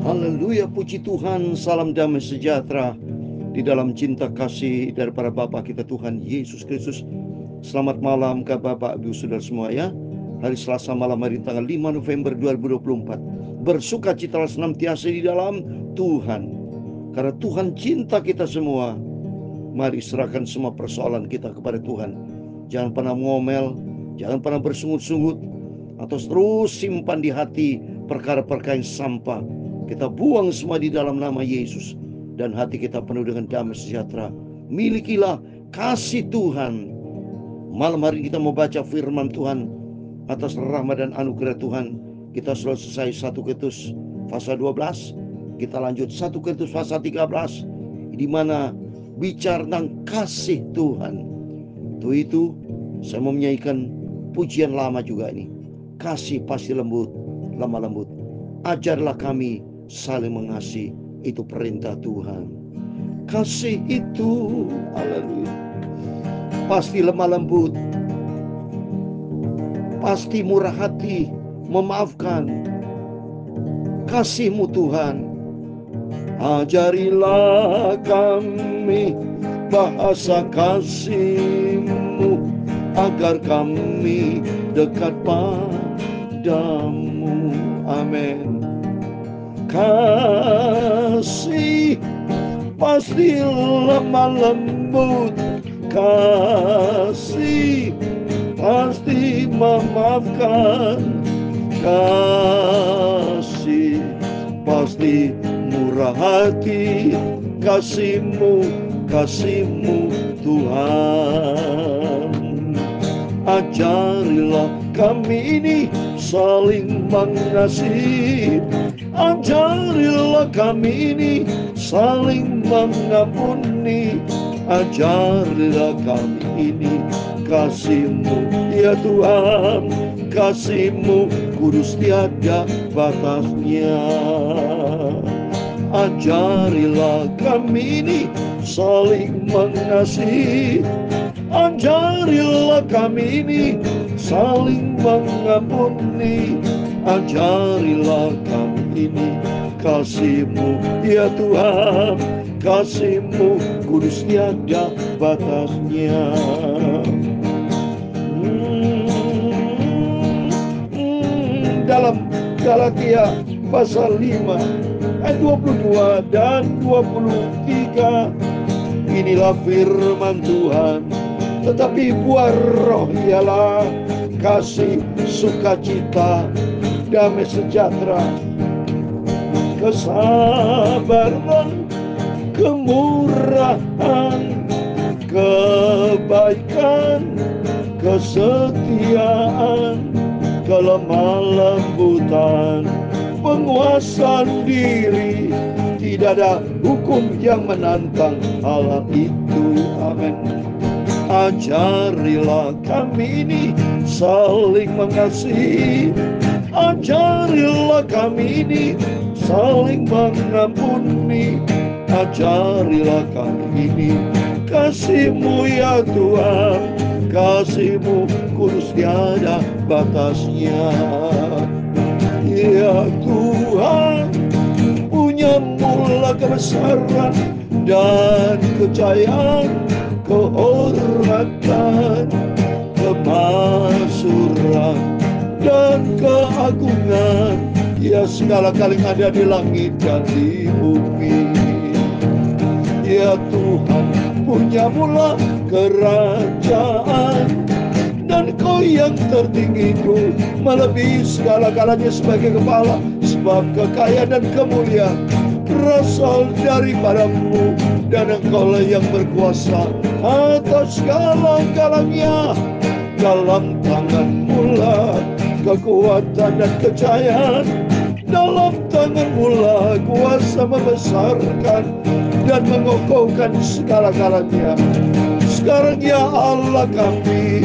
Haleluya, puji Tuhan, salam damai sejahtera di dalam cinta kasih daripada Bapa kita Tuhan Yesus Kristus. Selamat malam ke Bapak Ibu Saudara semua ya. Hari Selasa malam hari tanggal 5 November 2024. Bersukacitalah senantiasa di dalam Tuhan. Karena Tuhan cinta kita semua. Mari serahkan semua persoalan kita kepada Tuhan. Jangan pernah ngomel, jangan pernah bersungut-sungut, atau terus simpan di hati perkara-perkara yang sampah. Kita buang semua di dalam nama Yesus, dan hati kita penuh dengan damai sejahtera. Milikilah kasih Tuhan. Malam hari kita mau baca firman Tuhan atas rahmat dan anugerah Tuhan. Kita sudah selesai 1 Korintus pasal 12. Kita lanjut 1 Korintus pasal 13, di mana bicara tentang kasih Tuhan. Itu saya mau menyanyikan pujian lama juga ini. Kasih pasti lembut, lemah lembut. Ajarlah kami saling mengasihi, itu perintah Tuhan. Kasih itu, haleluya, pasti lemah lembut, pasti murah hati, memaafkan. Kasih-Mu Tuhan, ajarilah kami bahasa kasih-Mu, agar kami dekat padamu. Amin. Kasih pasti lemah lembut, kasih pasti memaafkan, kasih pasti murah hati. Kasih-Mu Tuhan, ajarilah kami ini saling mengasihi, ajarilah kami ini saling mengampuni, ajarilah kami ini kasih-Mu ya Tuhan. Kasih-Mu kudus tiada batasnya. Ajarilah kami ini saling mengasihi, ajarilah kami ini saling mengampuni, ajarilah kami ini kasih-Mu ya Tuhan. Kasih-Mu kudus tiada batasnya. Dalam Galatia pasal 5 ayat 22 dan 23, inilah firman Tuhan. Tetapi buah roh ialah kasih, sukacita, damai sejahtera, kesabaran, kemurahan, kebaikan, kesetiaan, kelemah lembutan, penguasaan diri. Tidak ada hukum yang menantang hal itu. Amin. Ajarilah kami ini saling mengasihi, ajarilah kami ini saling mengampuni, ajarilah kami ini kasih-Mu ya Tuhan. Kasih-Mu kudus tiada batasnya. Ya Tuhan, punya mula kebesaran dan kejayaan, kehormatan, kemakmuran dan keagungan. Ya, segala kali ada di langit dan di bumi. Ya Tuhan, punya mula kerajaan, dan Kau yang tertinggi itu melebihi segala-galanya sebagai kepala. Sebab kekayaan dan kemuliaan berasal daripada-Mu, dan Engkau lah yang berkuasa atas segala-galanya. Dalam tangan-Mu lah kekuatan dan kejayaan, dalam tangan-Mu lah kuasa membesarkan dan mengokohkan segala-galanya. Sekarang ya Allah, kami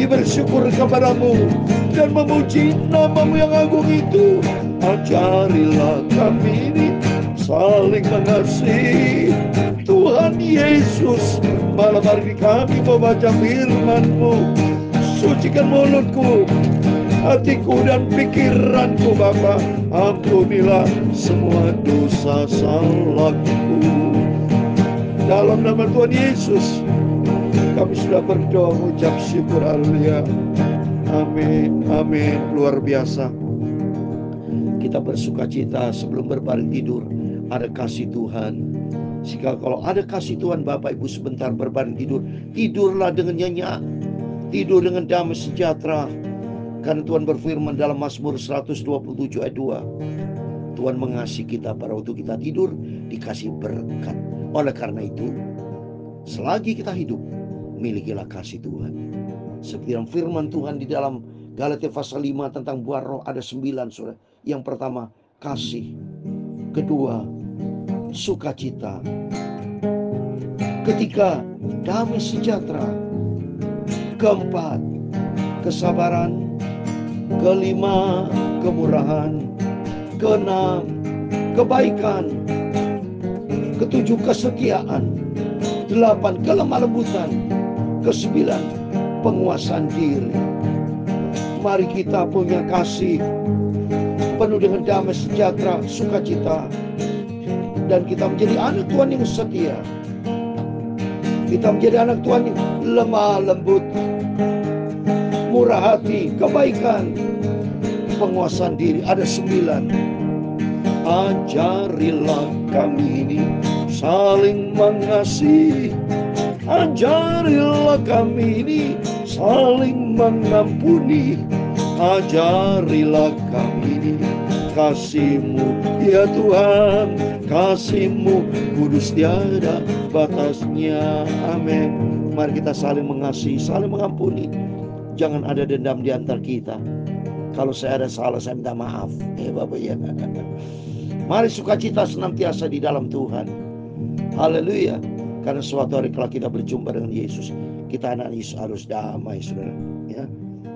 bersyukur kepada-Mu dan memuji nama-Mu yang agung itu. Ajarilah kami ini saling mengasihi. Tuhan Yesus, malam hari kami membaca firman-Mu. Sucikan mulutku hatiku dan pikiranku Bapa. Ampunilah semua dosa salahku. Dalam nama Tuhan Yesus kami sudah berdoa mengucap syukur. Haleluya. Amin, amin. Luar biasa. Kita bersuka cita sebelum berbaring tidur. Ada kasih Tuhan. Jika kalau ada kasih Tuhan, Bapak Ibu sebentar berbaring tidur, tidurlah dengan nyenyak, tidur dengan damai sejahtera. Karena Tuhan berfirman dalam Mazmur 127 ayat 2, Tuhan mengasihi kita pada waktu kita tidur, dikasih berkat. Oleh karena itu, selagi kita hidup, milikilah kasih Tuhan. Seperti dalam firman Tuhan di dalam Galatia pasal 5 tentang buah roh ada 9, saudara. Yang pertama, kasih. Kedua, sukacita. Ketiga, damai sejahtera. Keempat, kesabaran. Kelima, kemurahan. Keenam, kebaikan. Ketujuh, kesetiaan. Delapan, kelemah lembutan. Kesembilan, penguasaan diri. Mari kita punya kasih penuh dengan damai sejahtera, sukacita, dan kita menjadi anak Tuhan yang setia. Kita menjadi anak Tuhan yang lemah lembut, murah hati, kebaikan, penguasaan diri. Ada 9. Ajarilah kami ini saling mengasihi. Ajarilah kami ini saling mengampuni. Ajarilah kami ini kasih-Mu, ya Tuhan, kasih-Mu kudus tiada batasnya. Amin. Mari kita saling mengasihi, saling mengampuni. Jangan ada dendam di antara kita. Kalau saya ada salah, saya minta maaf. Bapak ya. Mari sukacita senantiasa di dalam Tuhan. Haleluya. Karena suatu hari kalau kita berjumpa dengan Yesus, kita anak Yesus harus damai, saudara. Ya.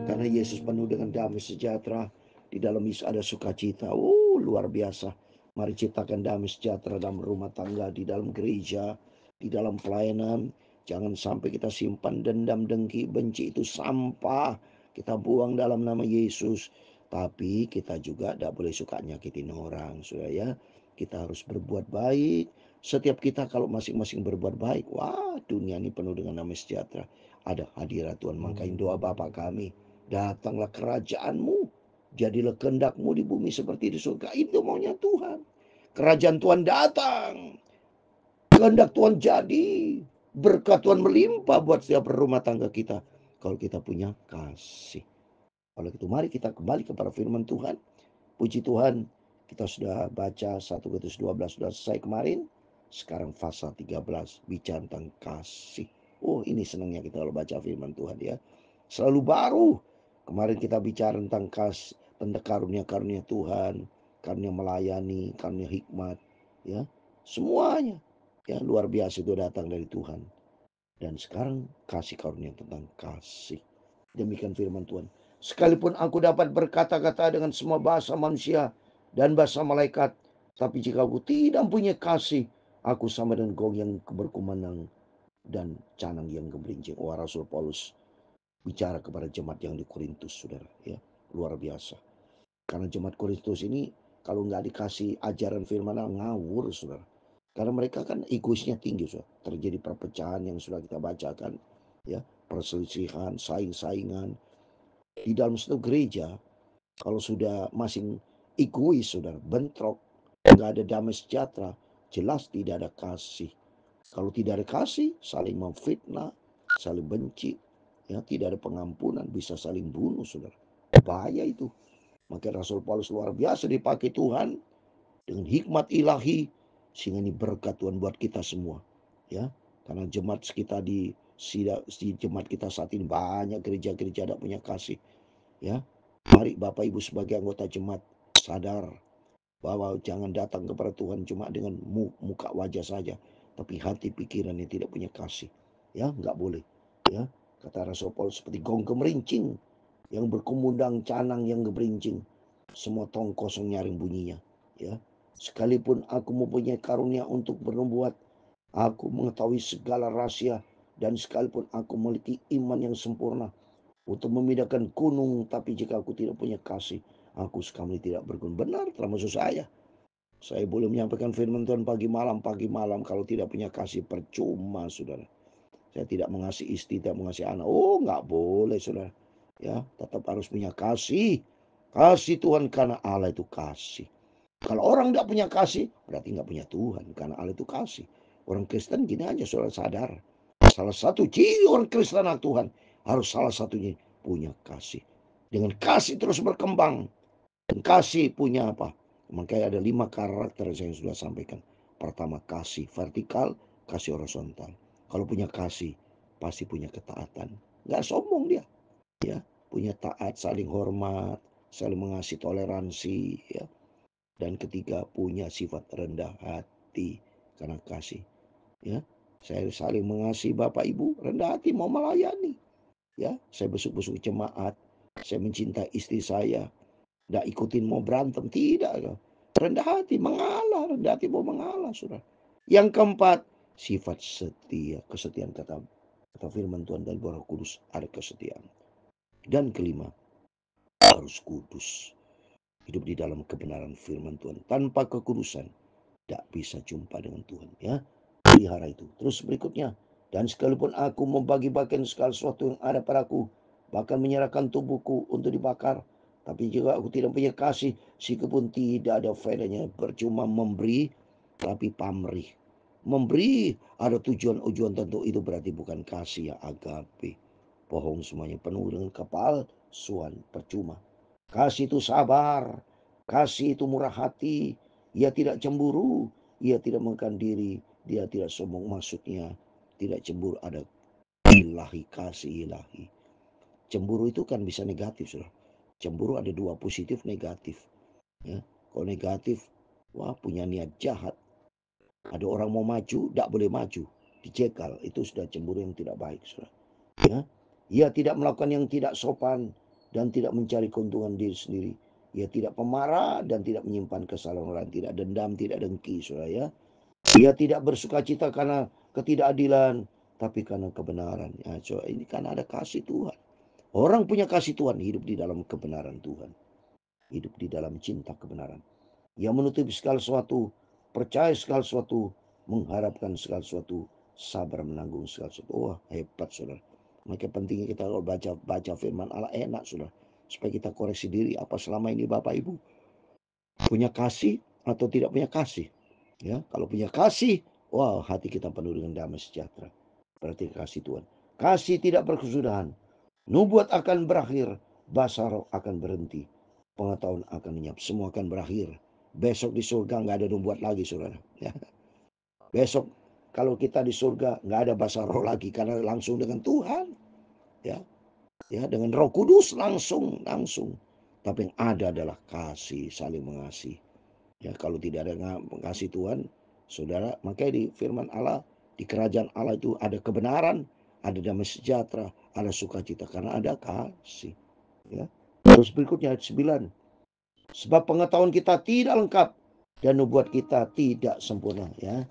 Karena Yesus penuh dengan damai sejahtera. Di dalam Yesus ada sukacita. Luar biasa. Mari ciptakan damai sejahtera dalam rumah tangga, di dalam gereja, di dalam pelayanan. Jangan sampai kita simpan dendam, dengki, benci, itu sampah. Kita buang dalam nama Yesus. Tapi kita juga tidak boleh suka nyakitin orang, saudara ya. Kita harus berbuat baik. Setiap kita kalau masing-masing berbuat baik, dunia ini penuh dengan damai sejahtera. Ada hadirat Tuhan. Makanya doa Bapa kami, datanglah kerajaan-Mu, jadilah kehendak-Mu di bumi seperti di surga. Itu maunya Tuhan. Kerajaan Tuhan datang, kehendak Tuhan jadi, berkat Tuhan melimpah buat setiap rumah tangga kita kalau kita punya kasih. Oleh itu mari kita kembali kepada firman Tuhan. Puji Tuhan, kita sudah baca 1 Korintus 12 sudah selesai kemarin. Sekarang pasal 13 bicara tentang kasih. Ini senangnya kita kalau baca firman Tuhan ya. Selalu baru. Kemarin kita bicara tentang kasih, tentang karunia-karunia Tuhan, karunia melayani, karunia hikmat, ya. Semuanya ya luar biasa itu datang dari Tuhan. Dan sekarang kasih karunia tentang kasih. Demikian firman Tuhan. Sekalipun aku dapat berkata-kata dengan semua bahasa manusia dan bahasa malaikat, tapi jika aku tidak punya kasih, aku sama dengan gong yang berkumandang dan canang yang gemerincing. Rasul Paulus bicara kepada jemaat yang di Korintus, saudara ya, luar biasa. Karena jemaat Korintus ini kalau nggak dikasih ajaran firman ngawur, saudara. Karena mereka kan egoisnya tinggi, saudara. Terjadi perpecahan yang sudah kita bacakan, ya, perselisihan, saing-saingan. Di dalam satu gereja, kalau sudah masing egois, saudara, bentrok, nggak ada damai sejahtera, jelas tidak ada kasih. Kalau tidak ada kasih, saling memfitnah, saling benci, ya, tidak ada pengampunan, bisa saling bunuh, saudara. Bahaya itu. Maka Rasul Paulus luar biasa dipakai Tuhan dengan hikmat ilahi, sehingga ini berkat Tuhan buat kita semua, ya. Karena jemaat kita di jemaat kita saat ini banyak gereja-gereja tidak punya kasih. Ya, mari Bapak Ibu sebagai anggota jemaat sadar bahwa jangan datang kepada Tuhan cuma dengan muka wajah saja, tapi hati pikirannya tidak punya kasih. Ya, nggak boleh. Ya, kata Rasul Paulus seperti gong gemerincing yang berkumandang, canang yang gemerincing, semua tong kosong nyaring bunyinya. Ya, sekalipun aku mempunyai karunia untuk bernubuat, aku mengetahui segala rahasia, dan sekalipun aku memiliki iman yang sempurna, untuk memindahkan gunung, tapi jika aku tidak punya kasih, aku sekali tidak berguna. Benar, termasuk saya. Saya boleh menyampaikan firman Tuhan pagi malam, kalau tidak punya kasih percuma, saudara. Saya tidak mengasihi istri, tidak mengasihi anak. Oh, nggak boleh, saudara. Ya, tetap harus punya kasih. Kasih Tuhan karena Allah itu kasih. Kalau orang nggak punya kasih, berarti nggak punya Tuhan. Karena Allah itu kasih. Orang Kristen gini aja, saudara sadar. Salah satu ciri orang Kristen anak Tuhan harus salah satunya punya kasih. Dengan kasih terus berkembang. Dan kasih punya apa? Makanya ada 5 karakter yang sudah sampaikan. Pertama, kasih vertikal, kasih horizontal. Kalau punya kasih, pasti punya ketaatan. Nggak sombong dia. Ya, punya taat, saling hormat, saling mengasihi, toleransi. Ya. Dan ketiga, punya sifat rendah hati karena kasih. Ya, saya saling mengasihi Bapak Ibu, rendah hati mau melayani. Ya, saya besuk-besuk jemaat, saya mencintai istri saya, tidak ikutin mau berantem, tidak. Rendah hati, mengalah, rendah hati mau mengalah, saudara. Yang keempat, sifat setia, kesetiaan kata firman Tuhan dan Roh Kudus ada kesetiaan. Dan kelima, harus kudus. Hidup di dalam kebenaran firman Tuhan. Tanpa kekudusan, tidak bisa jumpa dengan Tuhan. Ya, pelihara itu. Terus berikutnya, dan sekalipun aku membagi-bagikan segala sesuatu yang ada padaku, bahkan menyerahkan tubuhku untuk dibakar, tapi jika aku tidak punya kasih, sikapun tidak ada faedahnya. Percuma memberi, tapi pamrih. Memberi ada tujuan tentu, itu berarti bukan kasih yang agape. Bohong semuanya, penuh dengan kepalsuan, percuma. Kasih itu sabar, kasih itu murah hati, ia tidak cemburu, ia tidak mengekang diri, dia tidak sombong, maksudnya tidak cemburu, ada ilahi, kasih ilahi. Cemburu itu kan bisa negatif, saudara. Cemburu ada 2, positif negatif. Ya, kalau negatif, wah punya niat jahat. Ada orang mau maju, tidak boleh maju, dicegal, itu sudah cemburu yang tidak baik, saudara. Ya, ia tidak melakukan yang tidak sopan dan tidak mencari keuntungan diri sendiri. Ia tidak pemarah dan tidak menyimpan kesalahan orang, tidak dendam, tidak dengki, saudara ya. Ia tidak bersukacita karena ketidakadilan, tapi karena kebenaran. Ya, so, ini kan ada kasih Tuhan. Orang punya kasih Tuhan hidup di dalam kebenaran Tuhan. Hidup di dalam cinta kebenaran. Ia menutupi segala sesuatu, percaya segala sesuatu, mengharapkan segala sesuatu, sabar menanggung segala sesuatu. Wah, hebat, saudara. Maka pentingnya kita kalau baca firman Allah enak, saudara. Supaya kita koreksi diri apa selama ini Bapak Ibu punya kasih atau tidak punya kasih. Ya, kalau punya kasih, wah hati kita penuh dengan damai sejahtera. Berarti kasih Tuhan. Kasih tidak berkesudahan. Nubuat akan berakhir, bahasa roh akan berhenti, pengetahuan akan lenyap, semua akan berakhir. Besok di surga nggak ada nubuat lagi, saudara. Ya. Besok kalau kita di surga nggak ada bahasa roh lagi karena langsung dengan Tuhan. Ya, ya dengan Roh Kudus langsung. Tapi yang ada adalah kasih, saling mengasihi. Ya, kalau tidak ada mengasihi Tuhan, saudara, makanya di firman Allah, di kerajaan Allah itu ada kebenaran, ada damai sejahtera, ada sukacita karena ada kasih. Ya. Terus berikutnya ayat 9. Sebab pengetahuan kita tidak lengkap dan nubuat kita tidak sempurna. Ya.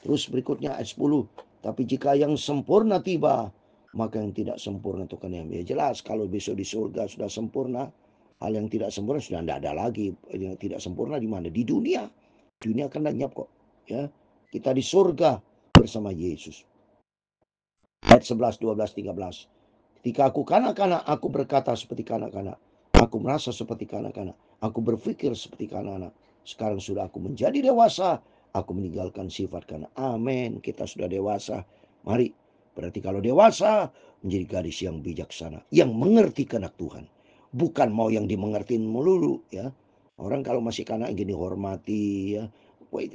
Terus berikutnya ayat 10. Tapi jika yang sempurna tiba, maka yang tidak sempurna itu kan yang jelas. Kalau besok di surga sudah sempurna, hal yang tidak sempurna sudah tidak ada lagi. Yang tidak sempurna di mana? Di dunia. Dunia akan lenyap kok. Ya, kita di surga bersama Yesus. Ayat 11, 12, 13. Ketika aku kanak-kanak, aku berkata seperti kanak-kanak. Aku merasa seperti kanak-kanak. Aku berpikir seperti kanak-kanak. Sekarang sudah aku menjadi dewasa. Aku meninggalkan sifat kanak. Amin. Kita sudah dewasa. Mari. Berarti kalau dewasa, menjadi gadis yang bijaksana. Yang mengerti kehendak Tuhan. Bukan mau yang dimengertiin melulu. Ya. Orang kalau masih kanak ingin dihormati. Ya.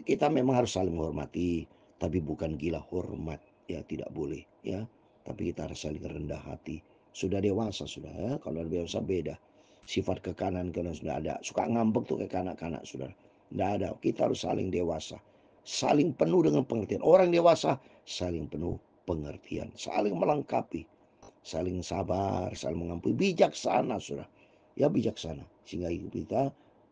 Kita memang harus saling menghormati. Tapi bukan gila hormat. Ya, tidak boleh. Ya. Tapi kita harus saling rendah hati. Sudah dewasa sudah ya. Kalau dewasa beda. Sifat kekanan kalau sudah ada. Suka ngambek tuh kayak kanak-kanak sudah. Tidak ada. Kita harus saling dewasa. Saling penuh dengan pengertian. Orang dewasa saling penuh pengertian. Saling melengkapi. Saling sabar. Saling mengampuni. Bijaksana sudah. Ya bijaksana. Sehingga kita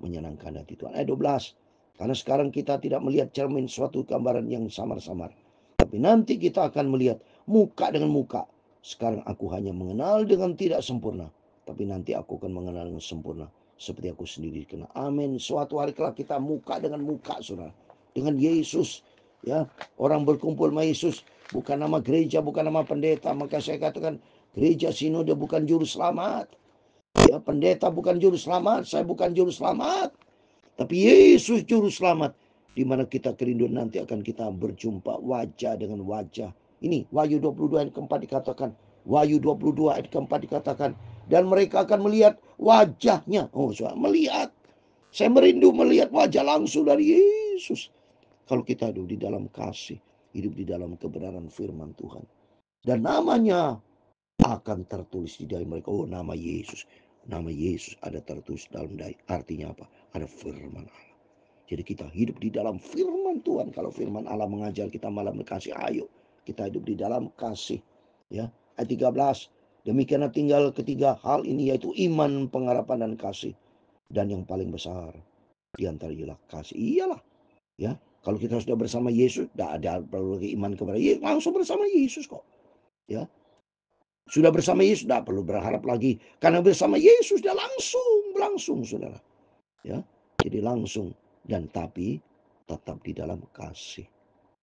menyenangkan hati Tuhan. Ayat 12. Karena sekarang kita tidak melihat cermin suatu gambaran yang samar-samar. Tapi nanti kita akan melihat muka dengan muka. Sekarang aku hanya mengenal dengan tidak sempurna, tapi nanti aku akan mengenal dengan sempurna seperti aku sendiri kenal. Amin. Suatu hari kelak kita muka dengan muka, saudara, dengan Yesus. Ya, orang berkumpul sama Yesus, bukan nama gereja, bukan nama pendeta. Maka saya katakan, gereja sinode bukan juru selamat. Ya, pendeta bukan juru selamat, saya bukan juru selamat, tapi Yesus juru selamat. Di mana kita kerinduan nanti akan kita berjumpa wajah dengan wajah. Ini Wahyu 22 ayat keempat dikatakan. Wahyu 22 ayat keempat dikatakan. Dan mereka akan melihat wajahnya. Oh, saya melihat. Saya merindu melihat wajah langsung dari Yesus. Kalau kita hidup di dalam kasih, hidup di dalam kebenaran firman Tuhan. Dan namanya akan tertulis di dalam mereka. Oh, nama Yesus. Nama Yesus ada tertulis dalam dahi. Artinya apa? Ada firman Allah. Jadi kita hidup di dalam firman Tuhan. Kalau firman Allah mengajar kita malam berkasih, ayo kita hidup di dalam kasih. Ya, ayat 13. Demikianlah tinggal ketiga hal ini, yaitu iman, pengharapan, dan kasih. Dan yang paling besar di antara ialah kasih. Iyalah, ya. Kalau kita sudah bersama Yesus, tidak ada perlu lagi iman kepada Yesus, langsung bersama Yesus kok. Ya, sudah bersama Yesus, tidak perlu berharap lagi, karena bersama Yesus sudah langsung, saudara. Ya, jadi langsung. Dan tapi tetap di dalam kasih,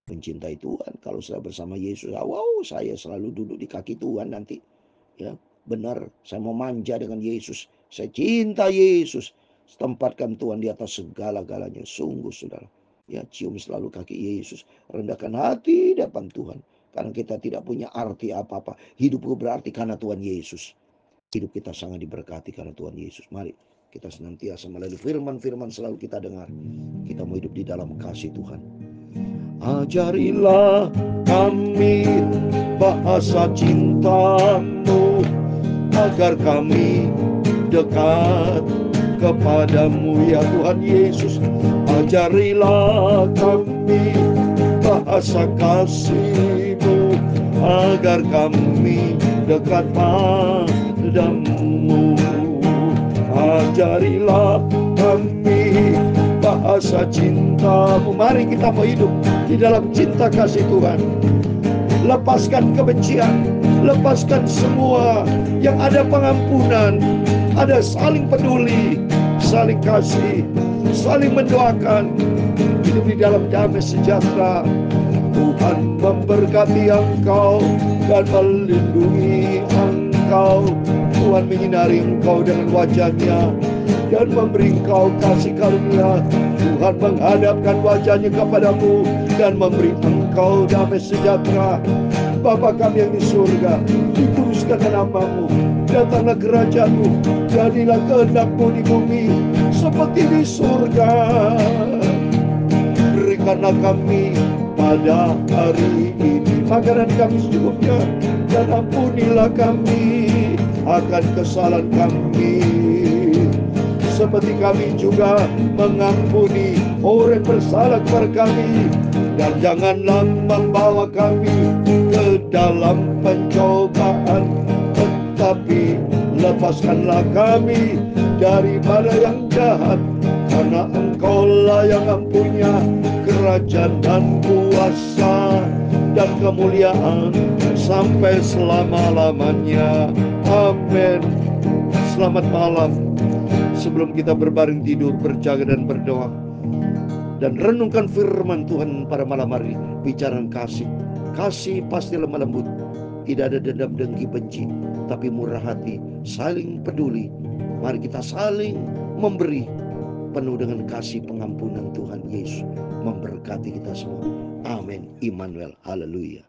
mencintai Tuhan. Kalau sudah bersama Yesus, wow, saya selalu duduk di kaki Tuhan nanti. Ya, benar, saya mau manja dengan Yesus. Saya cinta Yesus. Tempatkan Tuhan di atas segala-galanya. Sungguh, saudara. Ya, cium selalu kaki Yesus. Rendahkan hati depan Tuhan. Karena kita tidak punya arti apa-apa. Hidupku berarti karena Tuhan Yesus. Hidup kita sangat diberkati karena Tuhan Yesus. Mari kita senantiasa melalui firman-firman selalu kita dengar. Kita mau hidup di dalam kasih Tuhan. Ajarilah kami bahasa cintamu, agar kami dekat kepadamu ya Tuhan Yesus. Ajarilah kami bahasa kasih-Mu, agar kami dekat padamu. Ajarilah kami bahasa cinta-Mu. Mari kita mau hidup di dalam cinta kasih Tuhan. Lepaskan kebencian, lepaskan semua yang ada pengampunan, ada saling peduli, saling kasih, saling mendoakan, hidup di dalam damai sejahtera. Tuhan memberkati engkau dan melindungi engkau. Tuhan menyinari engkau dengan wajah-Nya dan memberi engkau kasih karunia. Tuhan menghadapkan wajah-Nya kepadamu dan memberi engkau damai sejahtera. Bapa kami yang di surga, dikuduskanlah nama-Mu, datanglah kerajaan-Mu, jadilah kehendak-Mu di bumi seperti di surga. Berikanlah kami pada hari ini makanan kami secukupnya, dan ampunilah kami akan kesalahan kami, seperti kami juga mengampuni orang bersalah kepada kami. Dan janganlah membawa kami ke dalam pencobaan, tetapi lepaskanlah kami daripada yang jahat. Karena Engkau-lah yang mempunyai kerajaan dan kuasa dan kemuliaan sampai selama-lamanya. Amin. Selamat malam. Sebelum kita berbaring tidur, berjaga dan berdoa, dan renungkan firman Tuhan pada malam hari. Bicara kasih. Kasih pasti lemah lembut, tidak ada dendam, dengki, benci, tapi murah hati, saling peduli. Mari kita saling memberi, penuh dengan kasih pengampunan Tuhan Yesus memberkati kita semua. Amin. Immanuel. Haleluya.